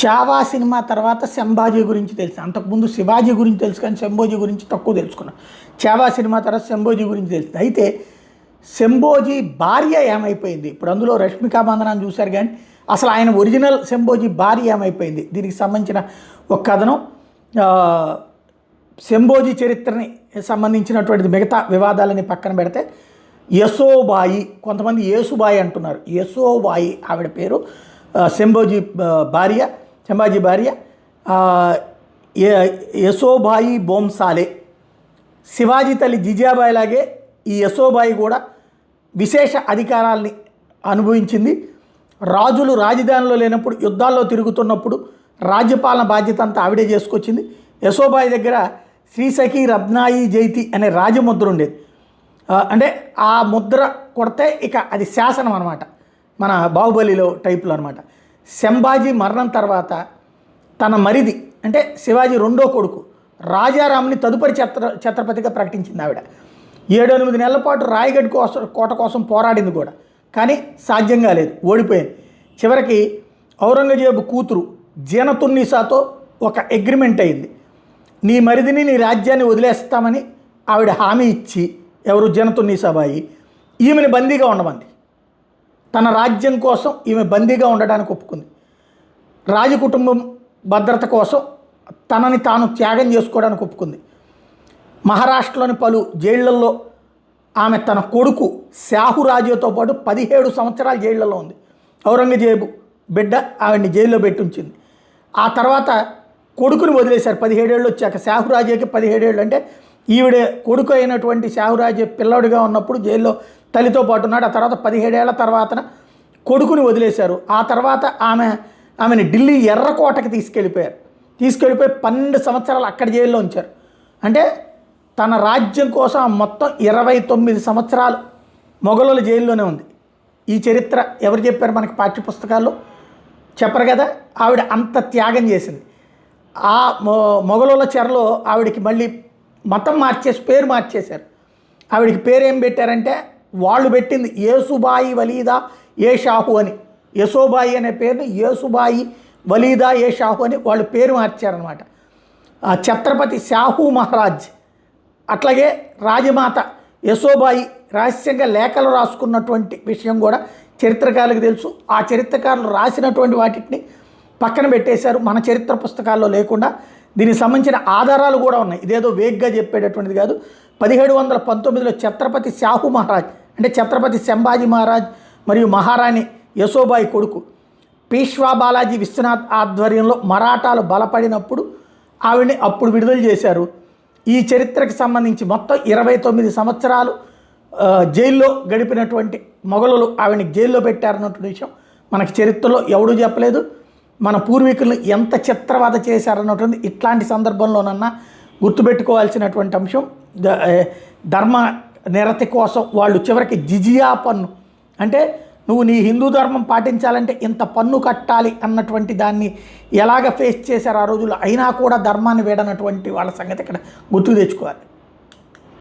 Chhaava cinema తర్వాత సంభాజీ గురించి తెలుసు. అంతకుముందు శివాజీ గురించి తెలుసు కానీ శంభోజీ గురించి తక్కువ తెలుసుకున్నాం. చావా సినిమా తర్వాత శంభోజీ గురించి తెలుసు. అయితే శంభోజీ భార్య ఏమైపోయింది? ఇప్పుడు అందులో రష్మికా మందనాన్ని చూశారు కానీ అసలు ఆయన ఒరిజినల్ శంభోజీ భార్య ఏమైపోయింది? దీనికి సంబంధించిన ఒక కథనం, శంభోజీ చరిత్రని సంబంధించినటువంటిది మిగతా వివాదాలని పక్కన పెడితే యశోబాయి, కొంతమంది యేసుబాయి అంటున్నారు, యశోబాయి ఆవిడ పేరు, శంభోజీ భార్య, సంభాజీ భార్య యశోబాయి బోంసాలే. శివాజీ తల్లి జిజాబాయి లాగే ఈ యశోబాయి కూడా విశేష అధికారాల్ని అనుభవించింది. రాజులు రాజధానిలో లేనప్పుడు, యుద్ధాల్లో తిరుగుతున్నప్పుడు రాజ్యపాలన బాధ్యత అంతా ఆవిడే చేసుకొచ్చింది. యశోబాయి దగ్గర శ్రీసఖి రత్నాయి జైతి అనే రాజముద్ర ఉండేది. అంటే ఆ ముద్ర కొడితే ఇక అది శాసనం అనమాట, మన బాహుబలిలో టైపులో అనమాట. సంభాజీ మరణం తర్వాత తన మరిది అంటే శివాజీ రెండో కొడుకు రాజారాంని తదుపరి ఛత్రపతిగా ప్రకటించింది ఆవిడ. 7-8 నెలల పాటు రాయగఢ్ కోట కోసం పోరాడింది కూడా, కానీ సాధ్యం కాలేదు, ఓడిపోయింది. చివరికి ఔరంగజేబు కూతురు జీనతున్నీసాతో ఒక అగ్రిమెంట్ అయింది. నీ మరిదిని నీ రాజ్యాన్ని వదిలేస్తామని ఆవిడ హామీ ఇచ్చి, ఎవరు జీనతున్నీసాబాయి, ఈమెను బందీగా ఉండమంది. తన రాజ్యం కోసం ఈమె బందీగా ఉండడానికి ఒప్పుకుంది. రాజకుటుంబం భద్రత కోసం తనని తాను త్యాగం చేసుకోవడానికి ఒప్పుకుంది. మహారాష్ట్రలోని పలు జైళ్లలో ఆమె తన కొడుకు శాహురాజుతో పాటు 17 సంవత్సరాలు జైళ్లలో ఉంది. ఔరంగజేబు బిడ్డ ఆవిడ్ని జైల్లో పెట్టి ఉంచింది. ఆ తర్వాత కొడుకుని వదిలేశారు 17 ఏళ్ళు వచ్చాక. శాహురాజేకి 17 ఏళ్ళు, అంటే ఈవిడ కొడుకు అయినటువంటి శాహురాజే పిల్లడిగా ఉన్నప్పుడు జైల్లో తల్లితో పాటు ఉన్నాడు. ఆ తర్వాత 17 ఏళ్ల తర్వాత కొడుకుని వదిలేశారు. ఆ తర్వాత ఆమెను ఢిల్లీ ఎర్రకోటకి తీసుకెళ్ళిపోయి 12 సంవత్సరాలు అక్కడ జైల్లో ఉంచారు. అంటే తన రాజ్యం కోసం మొత్తం 29 సంవత్సరాలు మొఘలుల జైల్లోనే ఉంది. ఈ చరిత్ర ఎవరు చెప్పారు మనకి? పాఠ్యపుస్తకాల్లో చెప్పరు కదా. ఆవిడ అంత త్యాగం చేసింది. ఆ మొఘలుల చెరలో ఆవిడకి మళ్ళీ మతం మార్చేసి పేరు మార్చేశారు. ఆవిడకి పేరు ఏం పెట్టారంటే, వాళ్ళు పెట్టింది యేసుబాయి వలీదా ఏ షాహు అని. యశోబాయి అనే పేరుని యేసుబాయి వలీదా ఏ షాహు అని వాళ్ళు పేరు మార్చారనమాట. ఛత్రపతి శాహు మహారాజ్, అట్లాగే రాజమాత యశోబాయి రహస్యంగా లేఖలు రాసుకున్నటువంటి విషయం కూడా చరిత్రకారులకు తెలుసు. ఆ చరిత్రకారులు రాసినటువంటి వాటిని పక్కన పెట్టేశారు, మన చరిత్ర పుస్తకాల్లో లేకుండా. దీనికి సంబంధించిన ఆధారాలు కూడా ఉన్నాయి, ఇదేదో వేగ్గా చెప్పేటటువంటిది కాదు. 1719లో ఛత్రపతి శాహు మహారాజ్ అంటే ఛత్రపతి సంభాజీ మహారాజ్ మరియు మహారాణి యశోబాయి కొడుకు పీష్వా బాలాజీ విశ్వనాథ్ ఆధ్వర్యంలో మరాఠాలు బలపడినప్పుడు ఆవిడ్ని అప్పుడు విడుదల చేశారు. ఈ చరిత్రకు సంబంధించి మొత్తం 29 సంవత్సరాలు జైల్లో గడిపినటువంటి మొఘలులు ఆవిడని జైల్లో పెట్టారన్నటువంటి విషయం మనకి చరిత్రలో ఎవడూ చెప్పలేదు. మన పూర్వీకులను ఎంత చిత్రవద చేశారన్నటువంటి ఇట్లాంటి సందర్భంలోనన్నా గుర్తుపెట్టుకోవాల్సినటువంటి అంశం. ధర్మ నిరతి కోసం వాళ్ళు చివరికి జిజియా పన్ను, అంటే నువ్వు నీ హిందూ ధర్మం పాటించాలంటే ఇంత పన్ను కట్టాలి అన్నటువంటి దాన్ని ఎలాగ ఫేస్ చేశారు ఆ రోజుల్లో. అయినా కూడా ధర్మాన్ని వీడనటువంటి వాళ్ళ సంగతి ఇక్కడ గుర్తుకు తెచ్చుకోవాలి.